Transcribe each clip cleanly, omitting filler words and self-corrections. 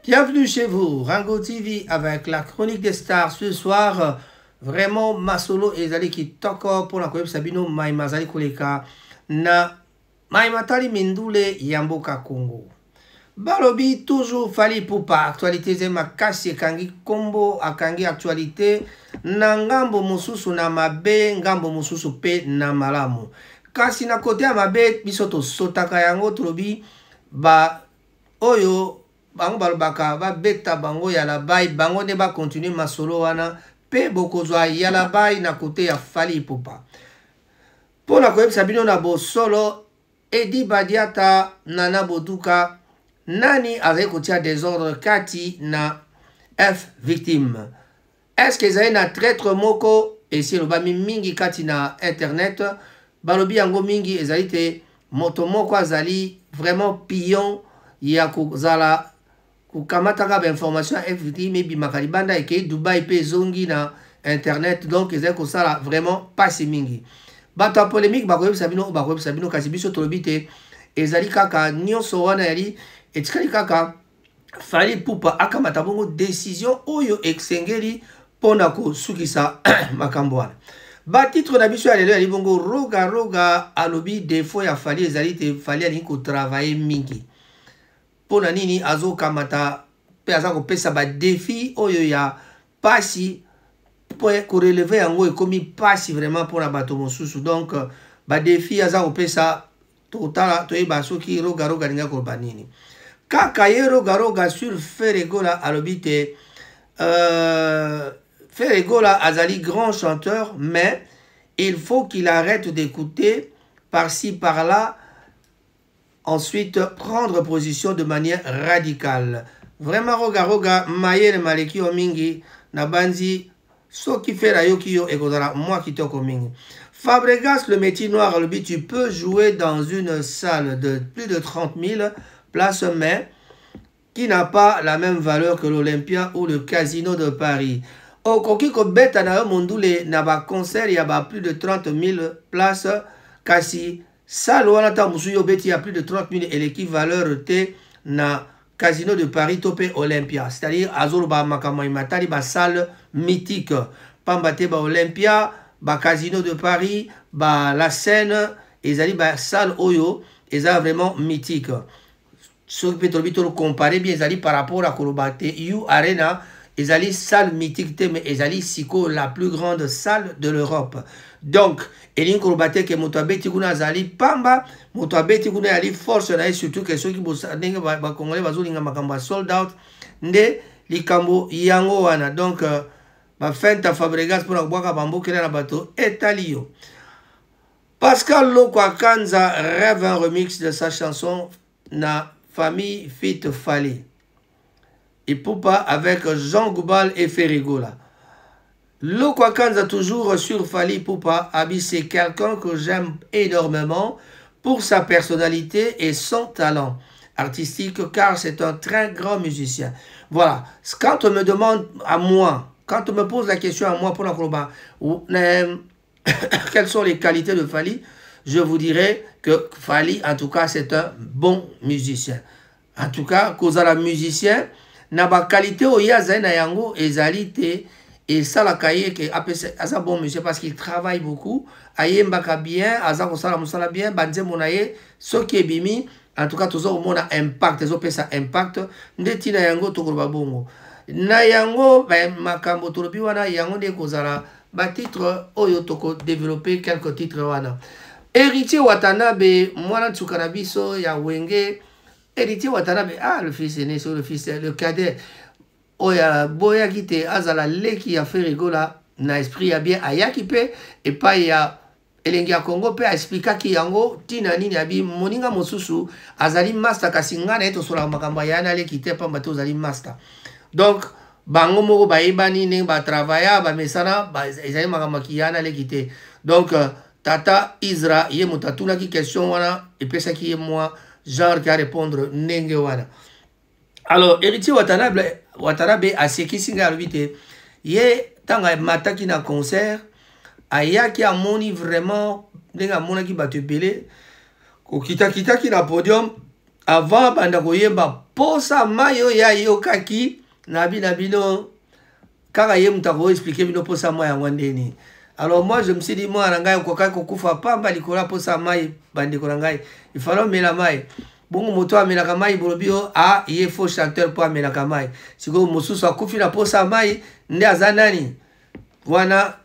Bienvenue chez vous, Rango TV avec la chronique des stars. Ce soir, vraiment, Masolo et Zali qui toko pour la Koyeb Sabino, Maïma Zali Koleka, na Maïma Tali Mindule, Yamboka Congo. Balobi, toujours Fally Ipupa, actualité zema kasi kangi kombo, akangi actualité, na ngambo mususu na mabe, ngambo mususu pe na malamu. Kasi na kote ya mabe, bisoto sotaka yango trobi, ba oyo, bango balobaka ba beta bango ya labai bango ne ba continuer masolo wana pe bokozwa ya labai na kote ya Fally Ipupa pona koyebisa bino na bosolo Edi Badiata Nana Boduka nani azali kotia désordre kati na F victime. Est-ce que ezali na traître moko esi elobami mingi kati na internet balobi yango mingi ezali te moto moko azali vraiment pion ya kozala kukamataka ba information FVT maybe makalibanda eke Dubai pe zongi na internet donc ezali kosala vraiment pasi mingi bato ya polémique bakoyebisa bino kasi biso tolobi te ezali kaka nyonso wana yali etikali kaka Fally Ipupa akamata bongo décision oyo eksengeli mpona kosukisa makambo wana batitre na biso ya lelo yali bongo roga alobi défaut ya Fally ezali te Fally alingi kotravaille mingi pona nini azo kamata pe aza kopesa ba défi oyo ya pasi po ko relever yango ekomi pasi vraiment pona bato mosusu donc ba défi aza kopesa totala toyeba soki roga linga koloba nini kaka ye roga sur Ferregola alobi te Ferregola azali grand chanteur mais il faut qu'il arrête d'écouter par-ci par-là. Ensuite, prendre position de manière radicale. Vraiment, roga, maye le maleki o mingi, na banzi, so qui fait la yoki yo ekodara, moi qui toko mingi. Fabregas, le métier noir, le but, tu peux jouer dans une salle de plus de 30 000 places, mais qui n'a pas la même valeur que l'Olympia ou le Casino de Paris. Au koki ko beta na yo mondule, na ba concert, il y a plus de 30 000 places, kasi, ça, il y a plus de 30 000 et l'équivalent était na Casino de Paris topé Olympia. C'est-à-dire, Azorba Makamaïmatali, ba salle mythique. Pambate ba Olympia, ba Casino de Paris, ba la scène, et zali ba salle Oyo, et ça vraiment mythique. Ce que peut comparer bien, zali par rapport à Kolobate, You Arena, et zali salle mythique, mais et zali Siko, la plus grande salle de l'Europe. Donc, Elin Kolobate ke moto abeti kuna zali pamba, moto abeti kuna yali force na surtout que ceux qui ndenge ba congolais bazolinga makamba sold out nde likambo yango wana. Donc ba fenta Fabregas pour bwaka bambokela na bato etalio. Pascal Lokwakanza rêve un remix de sa chanson na famille fit Fally Ipupa avec Jean Goubal et Ferregola. Lokwakanza toujours sur Fally Ipupa, c'est quelqu'un que j'aime énormément pour sa personnalité et son talent artistique car c'est un très grand musicien. Voilà, quand on me demande à moi, quand on me pose la question à moi pour la Koloba, quelles sont les qualités de Fally, je vous dirais que Fally en tout cas c'est un bon musicien. En tout cas, cause à la musicien, na ba qualité oya zaina yango ezalité. Et ça, la cahier qui est bon monsieur parce qu'il travaille beaucoup. Aye mbaka bien, aza kosala musala bien, banze monaye, ce qui est bimi, en tout cas, tout ça au monde a impact, les autres ça impact. Ndeti na yango tokoroba bongo. Na yango, ben makambo torobi wana yango de kozala, ba titre oyo toko développer quelques titres wana. Héritier Watanabe, mwana tsukanabiso ya wenge. Héritier Watanabe, le fils aîné, sur le fils, le cadet. Oya boya kite azala leki ya Ferregola na esprit ya bien ayaki pe et pas ya elengi ya Congo pe explica ki yango tina nini abi moninga mosusu azali master kasinga na eto sola makamba yana leki te pamba to azali master. Donc bango moko ba ebani ne ba travailler ba mesana ba ezali makamba ki yana leki te. Donc tata Isra ye mutatuna ki question wana et pesa ki moi genre qui a répondre nenge wana. Alors héritier Watanabe a sekisinga alobite ye tanga mataki na concert ayaki amoni vraiment ndenga monaki bato ebele kokita ki na podium avant banda koyeba posa mayo ya yokaki na bino kaka ye mutako expliquer bino posa mayo ngwandeni. Alors moi je me suis dit moi nangai ko kaka kokufa pamba likola posa mayo bande ko nangai il fallait mela mayo bongo moto amela kamai bolobio a ye faux chanteur pour amela kamai siko mususu akufi na posa mayo nde azanani wana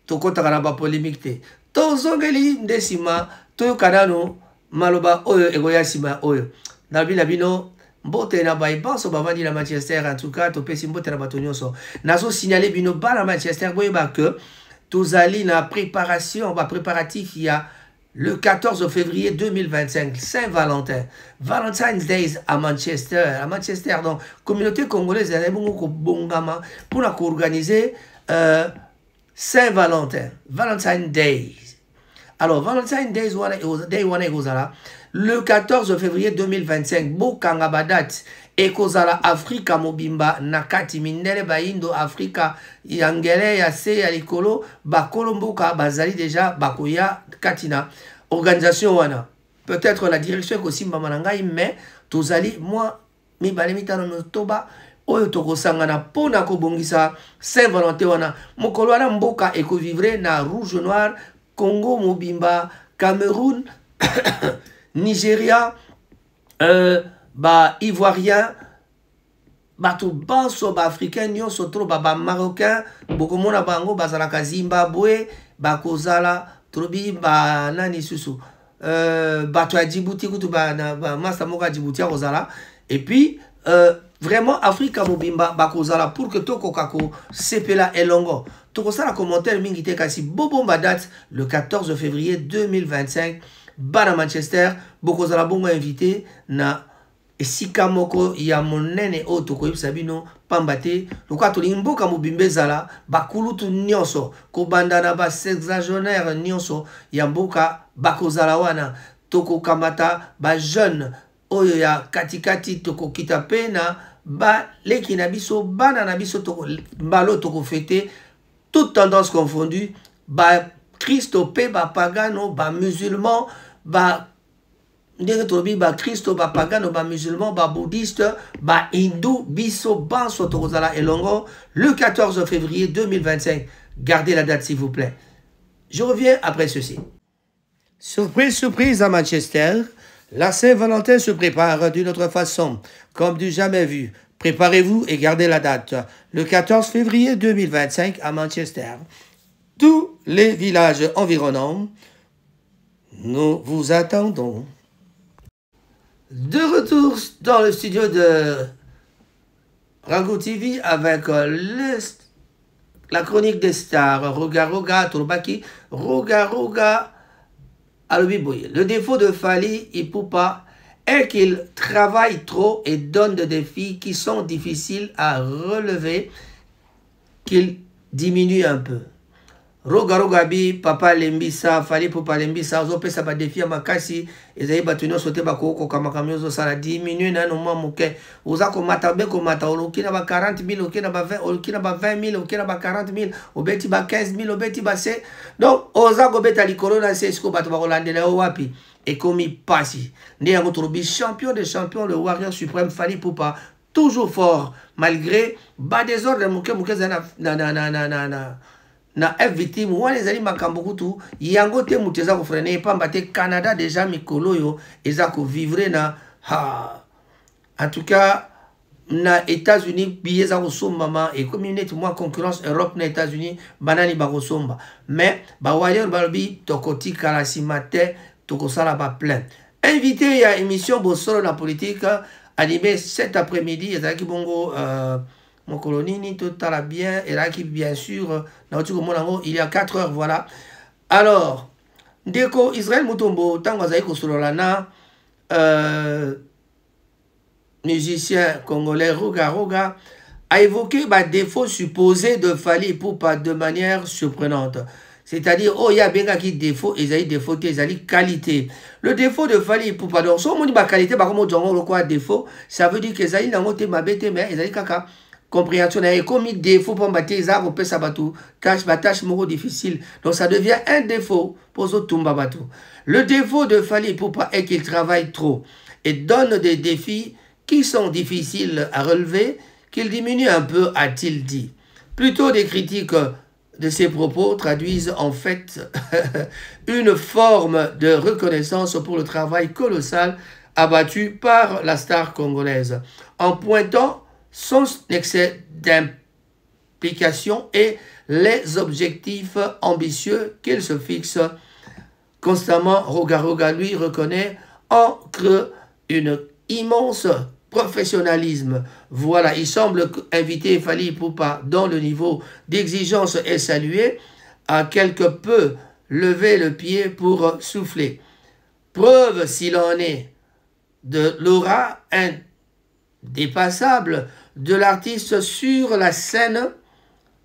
tokota kana ba polémique te tozongeli ndesima toyo kanano maloba oyo egoya sima oyo na bino mbote na bai banso bavandi na Manchester en tout cas topesi mbote na bato nyonso nazo signaler bino bana Manchester boyeba que tozali na préparation ba préparatif il y a le 14 février 2025 Saint-Valentin Valentine's Day à Manchester donc communauté congolaise elle bongo ko bongama pour la organiser Saint-Valentin Valentine's Day. Alors, Valentine's Day wana ekozala le 14 février 2025 bokanga badat ekozala Afrika mobimba nakati mindele baindo Afrika yangele ya se ya likolo bakolo mboka bazali déjà bakoya katina organisation wana peut-être la direction ekosimba manangai mais tozali moi mibale mitano notoba oyo tokosangana pona kobongisa Saint-Valentin wana mokolo wana mboka ekovivre na rouge noir Congo mobimba, Cameroun, Nigeria, ba Ivoirien, bato banso ba africain nyonso tro ba marocain, bokomona bango bazalaka Zimbabwe, bakozala trobi ba nani susu. Bato ya Djibouti kutu ba masa moka Djibouti kozala et puis vraiment Afrika mobimba bakozala pour que toko kako sepela elongo. Toko sala commentaire mingi te kasi bobomba date le 14 février 2025 bana Manchester bokozala bongo invité na esika moko ya monene o toko yebisa bino pamba te loka tolingi mboka mobimba ezala bakulutu nyonso kobanda na ba sexagénaire nyonso ya mboka bakozala wana toko kamata ba jeune oyo ya katikati toko kita pena ba leki na biso bana na biso toko mbalo toko fete toute tendance confondue ba Christo pe ba pagano ba musulman ba ndenge tolobi ba Christo ba pagano ba musulman ba bouddhiste ba hindou biso banso tokozala elongo le 14 février 2025. Gardez la date s'il vous plaît. Je reviens après ceci. Surprise, surprise à Manchester. La Saint-Valentin se prépare d'une autre façon, comme du jamais vu. Préparez-vous et gardez la date. Le 14 février 2025 à Manchester. Tous les villages environnants, nous vous attendons. De retour dans le studio de Rango TV avec la chronique des stars. Roga Tolbaki, Roga Alobiboye. Le défaut de Fally Ipupa est qu'il travaille trop et donne des défis qui sont difficiles à relever, qu'il diminue un peu. Roga bi papa lembisa Fally Ipupa lembisa ozopesa ba défi makasi ezali bato nyonso te bakoko kamakamyo ozosala diminue nano mwa moke oza komata be komata oloki na ba 40 000 oki na ba 20 oloki na ba 20 000 oki na ba 40 000 obeti ba 15 000 obeti ba se donc oza kobeta likolo na se siko bato bakolandela yo wapi ekomi pasi nde yango tolobi champion des champions le warrior suprême Fally Ipupa toujours fort malgré ba désordre moke na F victime wana ezali makambo kutu yango te mutu eza kofrene pamba te Canada déjà mikolo yo eza kovivre na en tout cas na États-Unis billet eza kosomba et comme neti mwa concurrence Europe na États-Unis banani bakosomba mais ba warrior balobi tokotikala nsima te tokosala ba plein invité ya émission Bosolo na politique animé cet après-midi ezalaki bongo mon colonini tout à bien et là qui bien sûr il y a 4 heures voilà alors Ndeko Israël Mutombo tango azali kosolola na musicien congolais Roga a évoqué bah, défaut supposé de Fally Ipupa de manière surprenante. C'est-à-dire, oh, il y a bien qui défaut, ils ont défaut, ils ont qualité. Le défaut de Fally Ipupa, donc, si on dit qualité, par contre, défaut, ça veut dire qu'ils ont été mabete, mais ils ont caca. Compréhension, et comme il défaut pour battre les arbres, ça batou, tâche moro difficile. Donc ça devient un défaut pour ce Tumba batou. Le défaut de Fally Ipupa est qu'il travaille trop. et donne des défis qui sont difficiles à relever, qu'il diminue un peu, a-t-il dit. Plutôt des critiques de ses propos traduisent en fait une forme de reconnaissance pour le travail colossal abattu par la star congolaise, en pointant son excès d'implication et les objectifs ambitieux qu'il se fixe constamment. Roga lui reconnaît ancre une immense professionnalisme. Voilà, il semble inviter Fally Ipupa dont le niveau d'exigence est salué, à quelque peu lever le pied pour souffler. Preuve, s'il en est, de l'aura indépassable de l'artiste sur la scène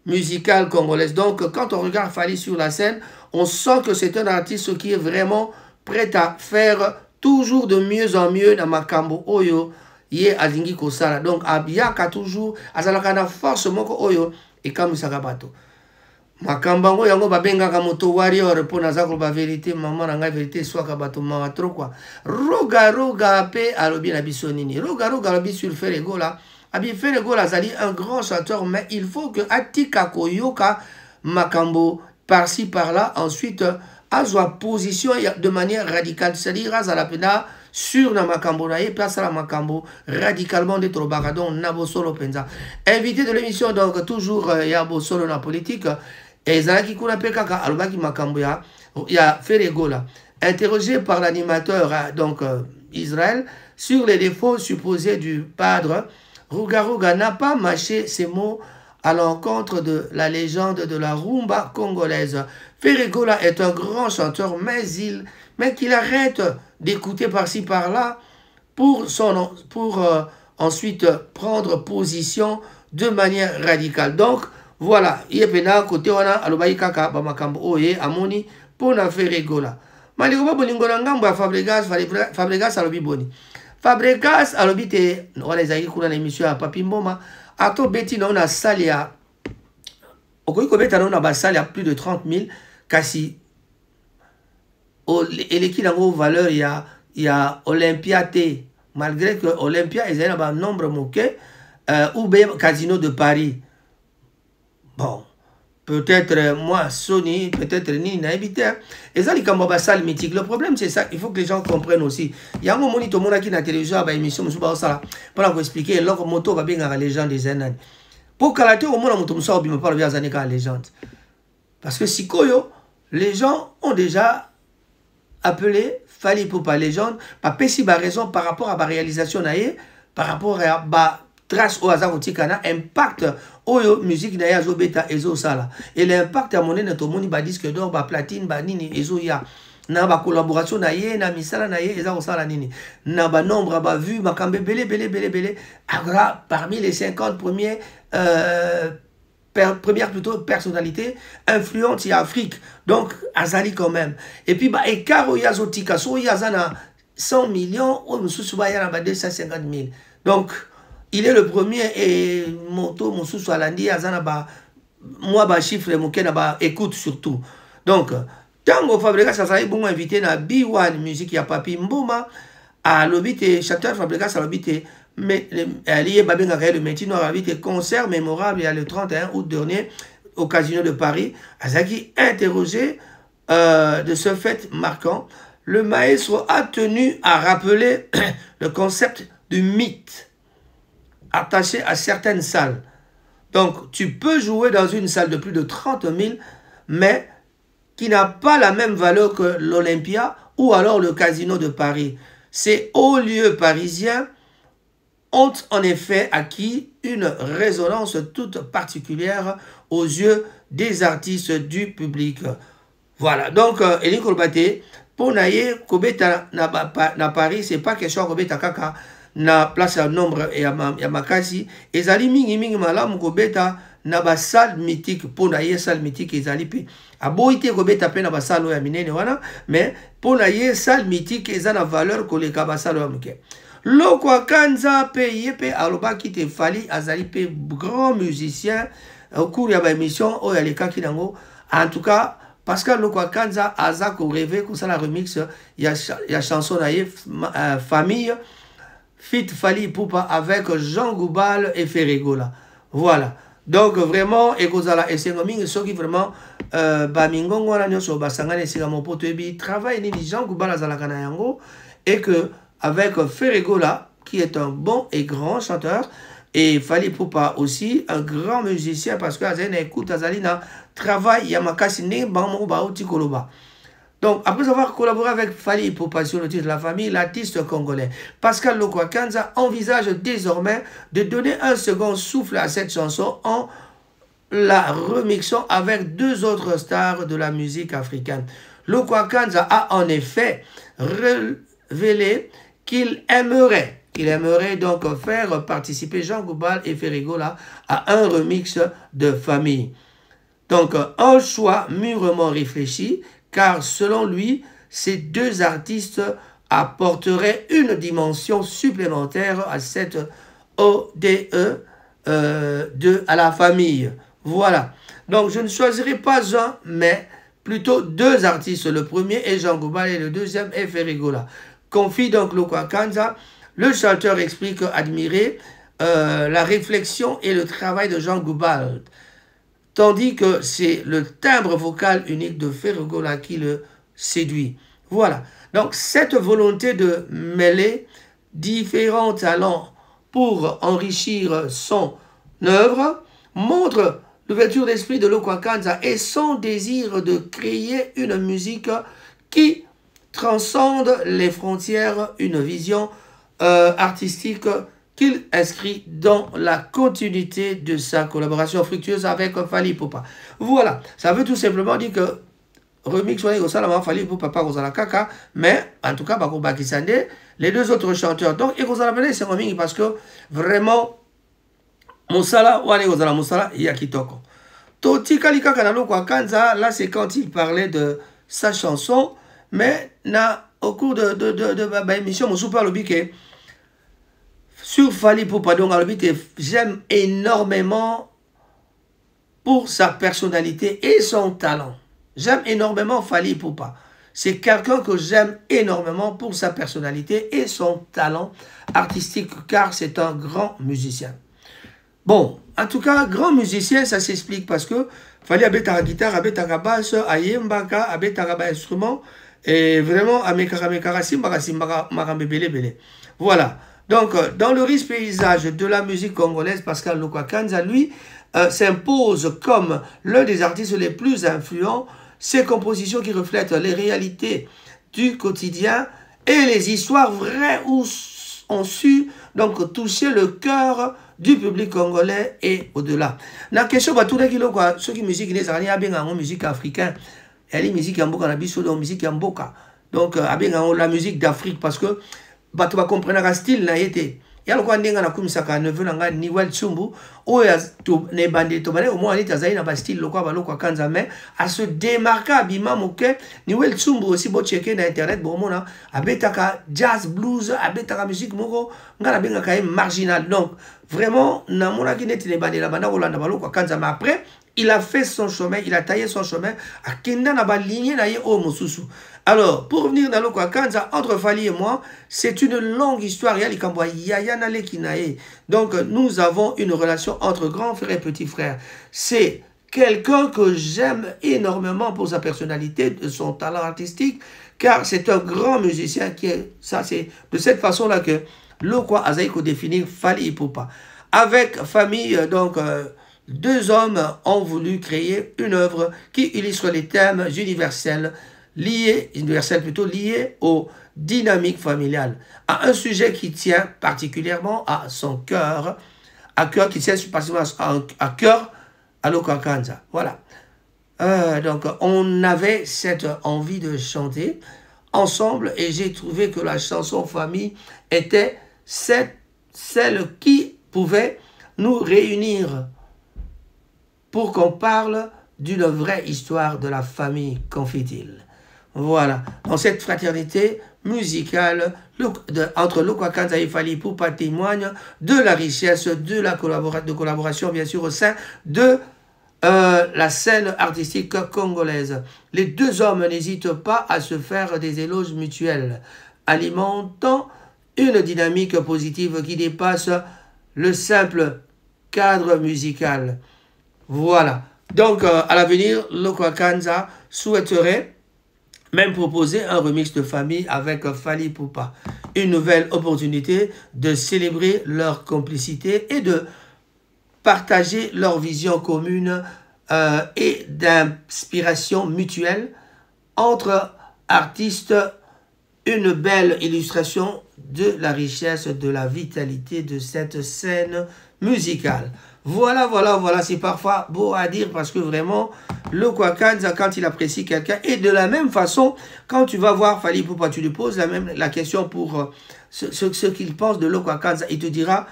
musicale congolaise. Donc, quand on regarde Fally sur la scène, on sent que c'est un artiste qui est vraiment prêt à faire toujours de mieux en mieux dans Makambo Oyo, Ye Azingi Kosala. Donc, Abiaka toujours, Azalaka na force moko Oyo, et comme ça bato. Makambango yango babenga kamoto warrior pour nazako ba vérité maman nanga vérité soit kabato mawa trop quoi. Roga pe alobi na bisonini. Roga alobi sur faire ego là. Abi faire ego là zali un grand chanteur, mais il faut que atika koyoka makambo par-ci par-là, ensuite azwa position de manière radicale, c'est-à-dire azalapena sur na makambo na ye place à la makambo radicalement de Trobagadon Nabosolo Penza. Invité de l'émission donc toujours Yabosolo na politique. Et Zalaki Kuna Pekaka Alobaki Makambo ya Feregola, interrogé par l'animateur donc Israël sur les défauts supposés du padre, Rugaruga n'a pas mâché ses mots à l'encontre de la légende de la rumba congolaise. Feregola est un grand chanteur, mais qu'il arrête d'écouter par-ci par-là pour ensuite prendre position de manière radicale. Donc voilà, yepena côté wana alobai kaka ba makambo oye amoni pona Feregola. Maliko ba bolingo na ngambo ya Fabregas alobi boni. Fabregas alobi te wana ezaki kuna na émission ya Papi Mboma ato beti na ona salle ya okoki beta na ona ba salle ya plus de 30 000 kasi eleki nango valeur ya Olympia te, malgré que Olympia ezali na ba nombre moke ou bien Casino de Paris. Bon, peut-être moi, Sony, peut-être Nini, habité. Et ça, les Kambaba salle mythique. Le problème, c'est ça. Il faut que les gens comprennent aussi. Il y a un moment où tout le monde qui n'a télévision à l'émission, pour vous expliquer, leur moto va bien à la légende des années. Pour Kalaté, au moins, on ne parle bien à la légende. Parce que si Koyo, les gens ont déjà appelé Fally Ipupa légende, pas si raison par rapport à la réalisation, par rapport à trace au hasard otikana impact oyo musique na ya zo beta ezo sala et l'impact à mon na to moni ba disque d'or ba platine ba nini ezo ya na ba collaboration na ye na misala na ye eza sala nini na ba nombre ba vu makambe belé agra parmi les 50 premiers première plutôt personnalité influente en Afrique, donc azali quand même. Et puis bah écart au yazo tika so yazana 100 millions ou mususu ba yana ba 250 000. Donc il est le premier et moto mususu alandi azana ba moi ba chiffre mokena ba écoute surtout. Donc tango Fabregas azali bon invité na B1 musique ya Papi Mboma à l'obité chanteur Fabregas à l'obité. Mais allié Babinga le métier noir invité concert mémorable il y a le 31 août dernier au Casino de Paris. Azaki interrogé de ce fait marquant, le maestro a tenu à rappeler le concept du mythe attaché à certaines salles. Donc tu peux jouer dans une salle de plus de 30 000 mais qui n'a pas la même valeur que l'Olympia ou alors le Casino de Paris. Ces hauts lieux parisiens ont en effet acquis une résonance toute particulière aux yeux des artistes du public. Voilà, donc Elie Kolbate, pour naye Kobeta na Paris, c'est pas question Kobeta kaka na place à nombre et à makasi, ezali mingi malamu Kobeta na ba salle mythique, pour naye salle mythique ezali pe. Aboite Kobeta pe na ba salle ya minene wana, mais pour naye salle mythique ezana valeur koleka ba salle ya muke. Lokwa Kanza pe yepe aloba ki te Fally azali pe grand musicien au cours de l'émission o ya leka kinango. En tout cas Pascal Lokwakanza Azako rêvé qu'on ça la remix il y a chanson famille Fit Fali Poupa avec Jean Goubal et Ferregola. Voilà. Donc vraiment et kozala et c'est ceux qui vraiment bamingongo wana nyoso basangane sika mopoto ebi travail ni Jean Goubal azalaka na yango et que avec Ferregola qui est un bon et grand chanteur et Fali Poupa aussi un grand musicien parce que azena écoute azalina travail yamakasi ne bango ba oti koloba. Donc, après avoir collaboré avec Fali Poupa sur le titre de la famille, l'artiste congolais Pascal Lokwakanza envisage désormais de donner un second souffle à cette chanson en la remixant avec deux autres stars de la musique africaine. Lokwakanza a en effet révélé qu'il aimerait donc faire participer Jean Goubal et Ferregola à un remix de famille. Donc, un choix mûrement réfléchi, car selon lui, ces deux artistes apporteraient une dimension supplémentaire à cette ODE à la famille. Voilà. Donc, je ne choisirai pas un, mais plutôt deux artistes. Le premier est Jean Goubal et le deuxième est Ferregola. Confie donc Lokwakanza. Le chanteur explique admirer la réflexion et le travail de Jean Goubal, tandis que c'est le timbre vocal unique de Ferregola qui le séduit. Voilà. Donc, cette volonté de mêler différents talents pour enrichir son œuvre montre l'ouverture d'esprit de Lokwakanza et son désir de créer une musique qui transcende les frontières, une vision artistique qu'il inscrit dans la continuité de sa collaboration fructueuse avec Fali Poupa. Voilà, ça veut tout simplement dire que remix Fali Poupa pas Rosala Kaka, mais en tout cas les deux autres chanteurs. Donc et Rosala c'est un parce que vraiment Moussala wale Rosala Moussala yakitoko. Toti Kalika Kanalo Kwakanza, là c'est quand il parlait de sa chanson, mais au cours de l'émission Moussou parle biké. Sur Fali Poupa, donc j'aime énormément pour sa personnalité et son talent. J'aime énormément Fali Poupa. C'est quelqu'un que j'aime énormément pour sa personnalité et son talent artistique, car c'est un grand musicien. Bon, en tout cas, grand musicien, ça s'explique parce que Fali abetara guitare, abetara basse, ayembaka, abetara instrument, et vraiment, amekara simbaka bele. Voilà. Donc, dans le riche paysage de la musique congolaise, Pascal Lokwakanza, lui, s'impose comme l'un des artistes les plus influents. Ses compositions qui reflètent les réalités du quotidien et les histoires vraies ont su donc toucher le cœur du public congolais et au-delà. La question, ceux qui musique musique africaine, elle est musique yamboka na biso donc musique yamboka. Donc, la musique d'Afrique parce que bato ba comprendre style na été ya lokwa ndenga na kumisaka neveu nga Niwel Tsumbu oya to ne bande to bale au moins ali tazali na ba style lokwa ba lokwa kanza mais à se démarquer bima moke Niwel Tsumbu aussi bo checker na internet bo mona abetaka jazz blues abetaka musique moko ngala benga ka marginal. Donc vraiment na mona ki neti ne bande la banda kolanda ba lokwa kanza mais après il a fait son chemin, il a taillé son chemin à kenda na ba ligne na ye o mosusu. Alors, pour revenir dans Lokwakanza, entre Fali et moi, c'est une longue histoire. Donc, nous avons une relation entre grand frère et petit frère. C'est quelqu'un que j'aime énormément pour sa personnalité, de son talent artistique, car c'est un grand musicien qui est... Ça, c'est de cette façon-là que Lokwa Azaïko définit Fali Poupa. Avec famille, donc... deux hommes ont voulu créer une œuvre qui illustre les thèmes universels liés aux dynamiques familiales, à un sujet qui tient particulièrement à son cœur, qui tient particulièrement à cœur à Lokwakanza. Voilà. Donc, on avait cette envie de chanter ensemble et j'ai trouvé que la chanson famille était celle qui pouvait nous réunir pour qu'on parle d'une vraie histoire de la famille, confie-t-il. Voilà, dans cette fraternité musicale entre Lokwakanza et Fali Poupa témoigne de la richesse de la collaboration, bien sûr, au sein de la scène artistique congolaise. Les deux hommes n'hésitent pas à se faire des éloges mutuels, alimentant une dynamique positive qui dépasse le simple cadre musical. Voilà. Donc, à l'avenir, Lokwa Kanza souhaiterait même proposer un remix de famille avec Fally Ipupa. Une nouvelle opportunité de célébrer leur complicité et de partager leur vision commune et d'inspiration mutuelle entre artistes. Une belle illustration de la richesse, de la vitalité de cette scène musicale. Voilà, c'est parfois beau à dire parce que vraiment, le Kwakanza, quand il apprécie quelqu'un, et de la même façon, quand tu vas voir Fally Ipupa, tu lui poses la question pour ce qu'il pense de Lokwakanza, il te dira,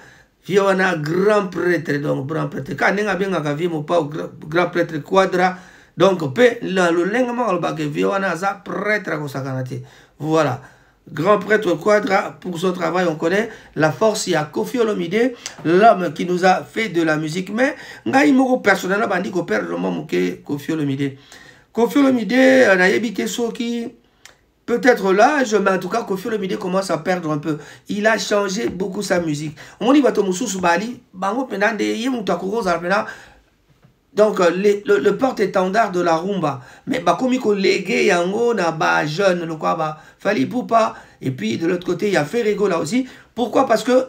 Viona, grand prêtre, donc grand prêtre. Quand on a bien grand prêtre quadra, donc, le lengement, Viona, prêtre, voilà. Grand prêtre Quadra, pour son travail, on connaît la force. Il y a Koffi Olomide, l'homme qui nous a fait de la musique. Mais, personnellement, on dit qu'on perd le moment Koffi Olomide. Koffi Olomide, on a évité ceux qui, peut-être l'âge, mais en tout cas, Koffi Olomide commence à perdre un peu. Il a changé beaucoup sa musique. On dit que Bali, donc, le porte-étendard de la rumba. Mais, comme il légué, yango, na ba jeune, le quoi, ba, Fally Ipupa. Et puis, de l'autre côté, il y a Ferrego là aussi. Pourquoi? Parce que,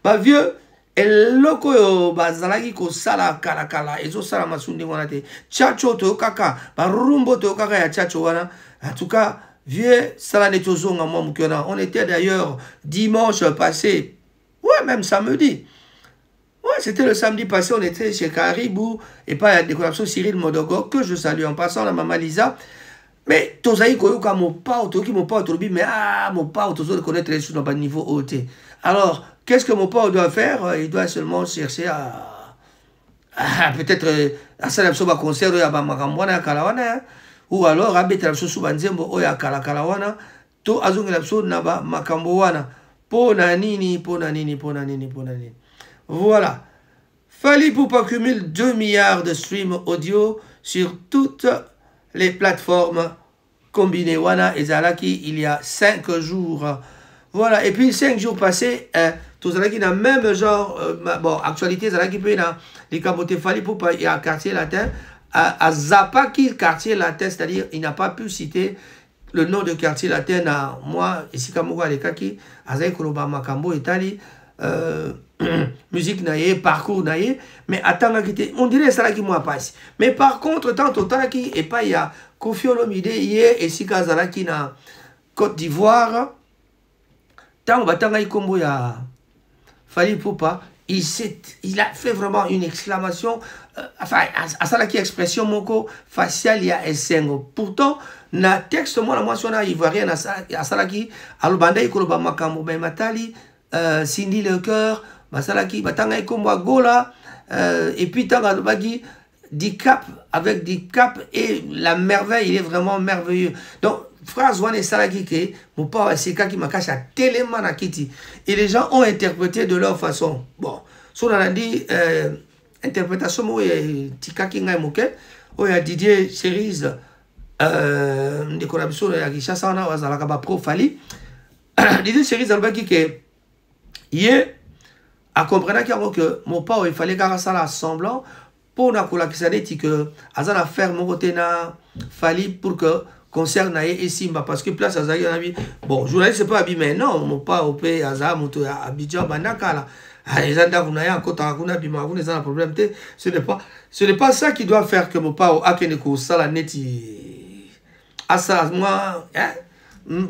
bah, vieux, et loko, ba, zalagi, ko sala, kala, et zo sala, masundi, wana te. Tchacho, to, kaka, ba, rumbo, to, kaka, ya tchacho, wana. En tout cas, vieux, sala, netozo, nga, moi, moukiona. On était d'ailleurs dimanche passé, ouais, même samedi. Ouais, c'était le samedi passé, on était chez Caribou, et pas à la décoration Cyril Modogo, que je salue en passant, la maman Lisa. Mais, tozaï koyoka mon pas, toki mon pas, mais mon pas, tozo de connaître les choses dans le niveau haut. Alors, qu'est-ce que mon pas doit faire? Il doit seulement chercher à peut-être, à ça, la concert, à Bamakamwana, Kalawana, ou alors, à Betra Subanzembo, Oya Kalakalawana, to azung la naba Makambowana, Ponanini. Voilà. Fally Ipupa cumule 2 milliards de streams audio sur toutes les plateformes combinées. Wana et Zalaki, il y a 5 jours. Voilà. Et puis 5 jours passés, tout Zalaki n'a même genre, bon, actualité, Zalaki peut dans les capotés Fally Ipupa, il y a quartier latin. À Zapaki, quartier latin, c'est-à-dire, il n'a pas pu citer le nom de quartier latin à moi, ici, Kamoga, les Kaki, Azaï Koloba Makambo, Italie. Musique naïe, parcours naïe, mais attends, on dirait ça qui m'a passé. Mais par contre, tant au qui et pas il y a Koffi Olomide hier et Sika Zalaki na Côte d'Ivoire, tant batanga combo ya Fally Ipupa, il a fait vraiment une exclamation, enfin, à ça qui expression moko facial il y a essengo. Pourtant, na texte moi la mention na ivoirien à ça qui alubanda ikoloba makambo ben matali. Cindy le cœur, Basalaki, Batanga et Komwa Gola, et puis Tanga Bagi, Dicap, avec Dicap, et la merveille, il est vraiment merveilleux. Donc, phrase Wane Salaki, mon père, c'est qui m'a caché à Téléman à Kitty. Et les gens ont interprété de leur façon. Bon, si on a dit, interprétation, Tika Kinga Mouke, où il y a Didier Cerise, des collaborations, il y a Gishasana, Wazalakaba Pro Fally. Didier Cerise, Albaki, qui est hier, à comprendre que mon père, il fallait qu'il ça semblant pour que Azana faire mon côté na Fally pour que concert et Simba parce que place Azaya bon journaliste c'est pas abîmé non mon père au pays Azam moto Abidjan Banakala Azanda kunaya kota kuna bima vous n'avez pas problème ce n'est pas ça qui doit faire que mon père a keneko sala neti asa moi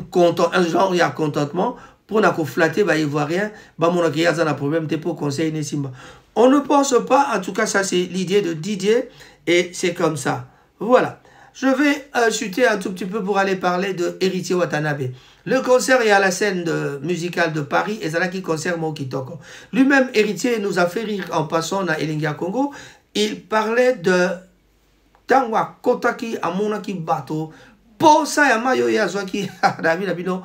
content un genre il y a contentement. Pour nous flatter, il voit rien. On problème pour conseiller Nessimba. On ne pense pas, en tout cas, ça c'est l'idée de Didier, et c'est comme ça. Voilà. Je vais chuter un tout petit peu pour aller parler de Héritier Watanabe. Le concert est à la scène musicale de Paris, et c'est là qu'il concert Mokitoko. Lui-même, Héritier, nous a fait rire en passant à Elinga Congo. Il parlait de Tangwa Kotaki Amonaki Bato. Pour ça, Yamayo Yazwaki, David Abino.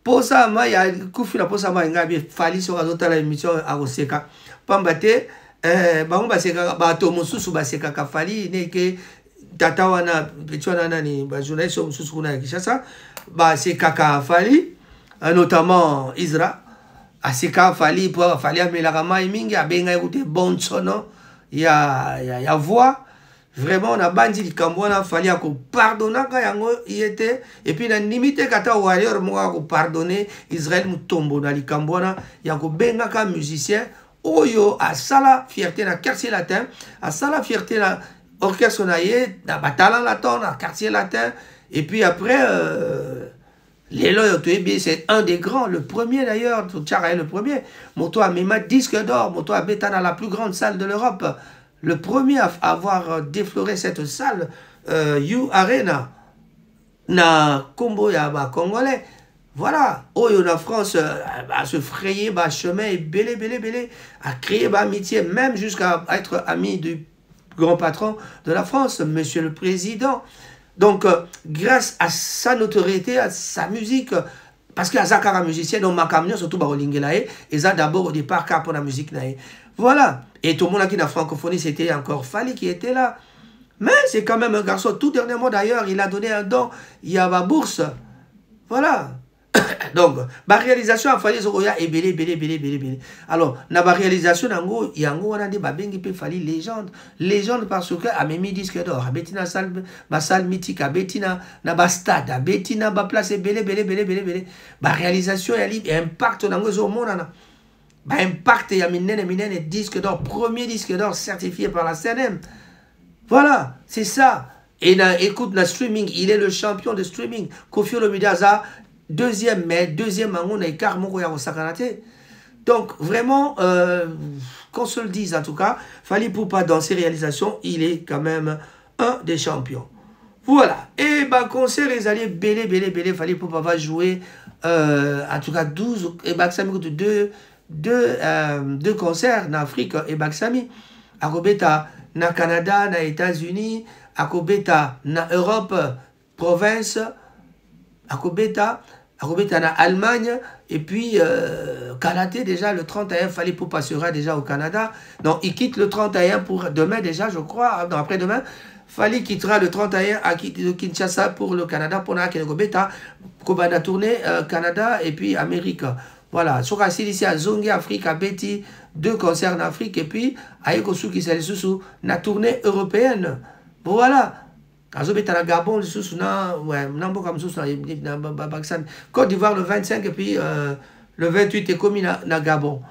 Pour ça, il y a Koufina, pour ça, il y a Fally sur la émission à Oseka. Pambate, bango baseka bato mosusu basekaka Fally neke tata wana petit wana nani ba journaliste mosusu kuna ya Kinshasa basekaka Fally notamment Isra aseka Fally pour Fally amelaka mai mingi abenga écouter bon sono ya voix vraiment na bandi likambo wana Fally ako pardonnaka yango yete et puis na limite kata warrior mo ko pardonner Israël Mutombo na likambo wana ya ko benga ka musicien oyo asala fierté na quartier latin asala fierté na orchestre na ye na batala latin na quartier latin et puis après Lelo c'est un des grands, le premier d'ailleurs, Tchara est le premier. Moto a Mema disque d'or, Moto a Betana, la plus grande salle de l'Europe. Le premier à avoir défloré cette salle, You Arena, na Combo Yaba Congolais. Voilà, Oyo na France à se frayer chemin et belé, à créer amitié, même jusqu'à être ami du grand patron de la France, Monsieur le Président. Donc, grâce à sa notoriété, à sa musique, parce qu'il y a Zakara musicien, donc ma camion, surtout Barolingelae, et ça d'abord au départ, car pour la musique. Voilà. Et tout le monde qui dans la francophonie, c'était encore Fally qui était là. Mais c'est quand même un garçon. Tout dernièrement d'ailleurs, il a donné un don, il y a ma bourse. Voilà. Donc, ma réalisation a fallu et belé. Alors, na ma réalisation nango yango wana de babengi pe Fally légende parce que a memi disque d'or, a betina salle ma salle mythique, a betina na ba stade, a betina ba place belé. Ma réalisation ya li impact nango zo monana. Ba impact ya minene disque d'or, premier disque d'or certifié par la CNM. Voilà, c'est ça. Et écoute, na streaming, il est le champion de streaming. Koffi Olomide deuxième mango na écart moko ya sakanate. Donc vraiment qu'on se le dise en tout cas, Fally Ipupa dans ses réalisations, il est quand même un des champions. Voilà. Et bah concert les alliés belé Fally Ipupa va jouer en tout cas 12 et Baksami deux concerts en Afrique et Baksami akobeta na Canada, na États-Unis, akobeta na Europe province, akobeta na Allemagne, et puis Kalaté déjà le 31, Fally Ipupa sera déjà au Canada. Donc il quitte le 31 pour demain déjà, je crois, non, après-demain. Fally quittera le 31 à Kinshasa pour le Canada, pour la Kenegobeta, Kobana tournée Canada et puis Amérique. Voilà, sur ici à Zongi, Afrique, à Betty, 2 concerts en Afrique, et puis à Ekosuki, c'est la tournée européenne. Voilà. Azobeta Gabon, Côte d'Ivoire le 25 et puis le 28 est commis na Gabon.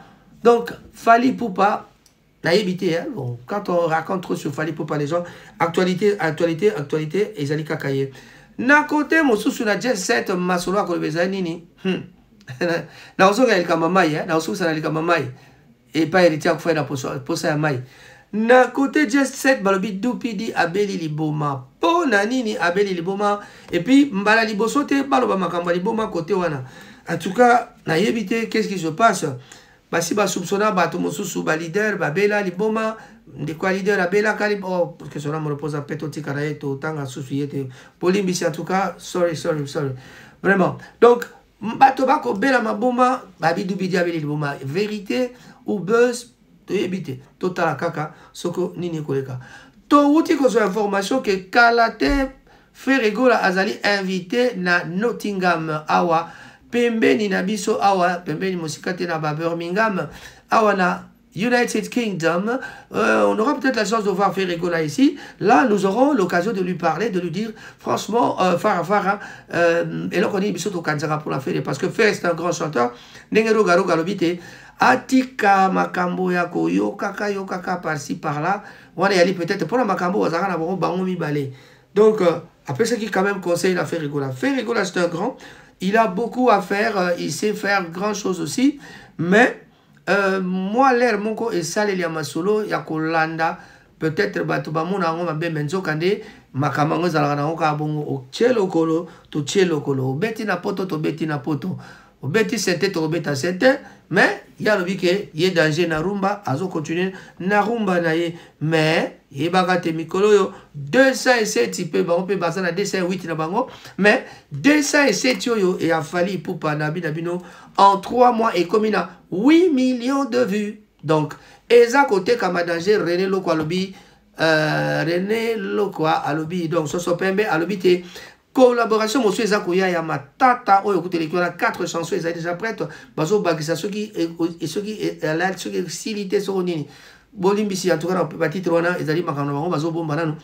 Donc, Fally Ipupa, hein, bon, quand on raconte trop sur Fally Ipupa, les gens, actualité, et Zalika Kaye. Na côté, mon sous na jet set, masolo à Kolbeza Nini. Na osoga el kamamai, na osoga el kamamai. Et pas héritier à faire la posa à maï. Na côté jet set, balobi dupidi abeli liboma. Po nanini abeli liboma. Et puis, mbala libosote, baloba makamba liboma côté wana. En tout cas, na yébité, qu'est-ce qui se passe? Basi ba soupçonna, ba tomosusu, ba leader, ba bela liboma. De quoi leader, a bela kalib. Oh, parce que cela me repose à petoti karaye, to tanga sousuyete. Polimbisi, en tout cas, sorry. Vraiment. Donc, batobako bela maboma, babi dubidi abeli liboma. Vérité ou buzz, to yébité. Total kaka, soko nini koleka. To wuti kozo information que Kalaté Ferregola azali invité na Nottingham awa. Pembeni na biso awa, pembeni mosikate na Birmingham, awa na United Kingdom. On aura peut-être la chance de voir Ferregola ici. Là, nous aurons l'occasion de lui parler, de lui dire, franchement, Farah, et là, on est biso to kanzara pour la faire, parce que Fer est un grand chanteur. Nengero garo galobite, atika makambo yako yokaka par-ci par-là. Wana yali peut-être pour la makambo wazara na bango mi balé. Donc, après ce qui quand même conseille la Ferregola. Ferregola, c'est un grand. Il a beaucoup à faire, il sait faire grand chose aussi, mais moi, l'air moko et sale il y a ma solo, il y a Kolanda, peut-être batuba mona ngoma be menzo kande, makamango zalaka na oka bongo o chelo kolo, to chelo kolo, beti na poto to beti na poto, o beti sente to beta sente, mais il y a le bique, il y a danger na rumba, azo continuer na rumba na ye, mais il bagate mikolo yo 207 il peut on peut passer na 208 na bango, mais 207 yo et a Fally Ipupa na bino en 3 mois et comme il a 8 millions de vues Donc, eza côté Kamadanger, René Loko alobi, René Loko alobi, donc Soso Pembe alobi te collaboration monsieur eza koya ya matata oyo kuteli ko la 4 chansons eza déjà prête bazo bagisa soki et soki la soki silité so nini bolimbisi en tout cas na titre wana ezali makano bango bazo bomba nanu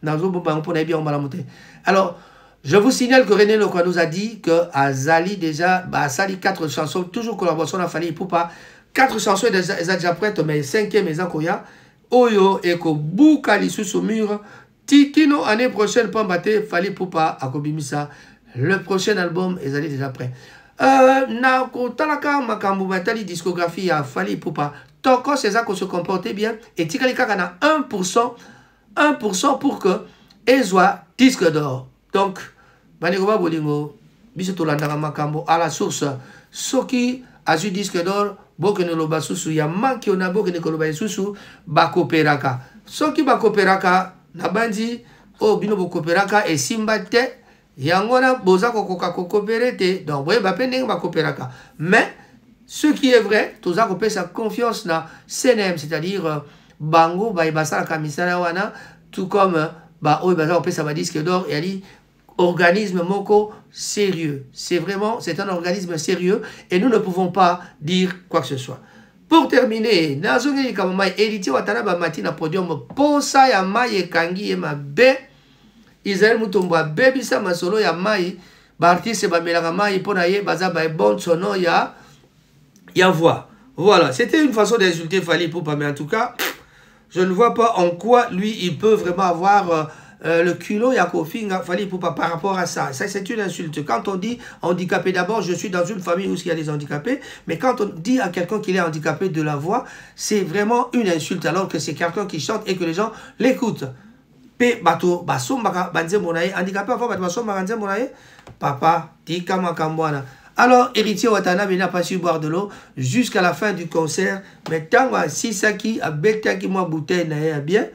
nazo bomba bango pona bien mbala moté. Alors je vous signale que René Loko nous a dit que Azali déjà bah sali 4 chansons toujours collaboration na Fally Ipupa 4 chansons déjà prêtes mais 5e eza koya oyo eko buka lisusu mur Tikino année prochaine Pambate Fally Ipupa akobimisa le prochain album ezali déjà prêt. Na kotalaka makambo batali discographie ya Fally Ipupa toko ceza ko se comporter bien et tikali kaka na 1% pour que ezwa disque d'or. Donc Banikoba Bolingo, biso tolandaka makambo à la source. Soki azu disque d'or, bokene loba susu ya manki ona bokene koloba susu bakoperaka. Soki bakoperaka na bandi o bino bakoperaka et simbate yangona boza kokoka kokoperete. Donc boye bapendeng bakoperaka. Mais ce qui est vrai, toza kopé sa confiance na CNM, c'est-à-dire bango ba ibasala kamisala wana tout comme ba o ibasala kopé sa ba disque d'or et ali organisme moko sérieux. C'est vraiment, c'est un organisme sérieux et nous ne pouvons pas dire quoi que ce soit. Pour terminer, nazongeli kamamai héritier watana ba matina podium posa ya mai kangi e mabe Israël mutomba bebisa masolo ya mai ba artiste ba melaka mai pona ye baza ba bon sono ya voix. Voilà, c'était une façon d'insulter Fally Ipupa mais en tout cas, je ne vois pas en quoi lui il peut vraiment avoir le culot Yakofinga Fally Ipupa par rapport à ça. Ça, c'est une insulte. Quand on dit handicapé, d'abord, je suis dans une famille où il y a des handicapés, mais quand on dit à quelqu'un qu'il est handicapé de la voix, c'est vraiment une insulte, alors que c'est quelqu'un qui chante et que les gens l'écoutent. Papa, tika makambwana. Alors, héritier Watana n'a pas su boire de l'eau jusqu'à la fin du concert. Mais tant que Sisaki a betaki moi bouteille n'a bien.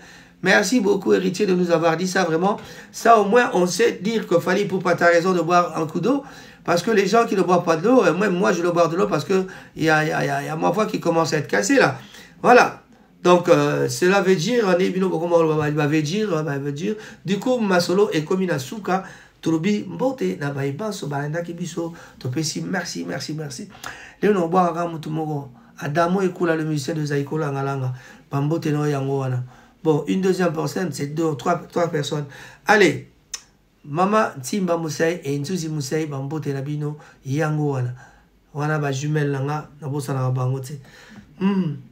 Merci beaucoup, héritier, de nous avoir dit ça, vraiment. Ça, au moins, on sait dire que Fally Ipupa, tu as raison de boire un coup d'eau. Parce que les gens qui ne boivent pas de l'eau, même moi, je dois boire de l'eau parce qu'il y a ma voix qui commence à être cassée, là. Voilà. Donc, cela veut dire, comment on va dire, du coup, ma solo est comme une asuka. Turubi, mbote, na baibanso, balanda kibiso, topesi, merci. Léon, on boit un moutoumoro. Adamo ekula, le musicien de Zaikola, Ngalanga. Bambote no yangoana. Bon, une deuxième personne, c'est trois personnes. Allez, Mama Timba Moussaï et Nzuzi Moussaï, Bambote Nabino, Yango wana. Wana ba jumelle langa, nabosa na bangote.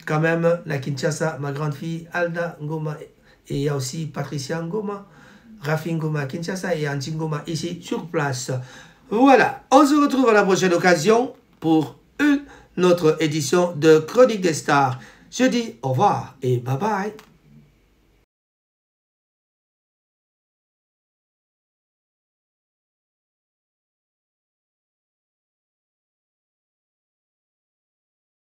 Quand même, la Kinshasa, ma grande fille Alda Ngoma, et il y a aussi Patricia Ngoma, Rafi Ngoma Kinshasa et Anti Ngoma ici sur place. Voilà, on se retrouve à la prochaine occasion pour notre édition de Chronique des Stars. Je dis au revoir et bye bye.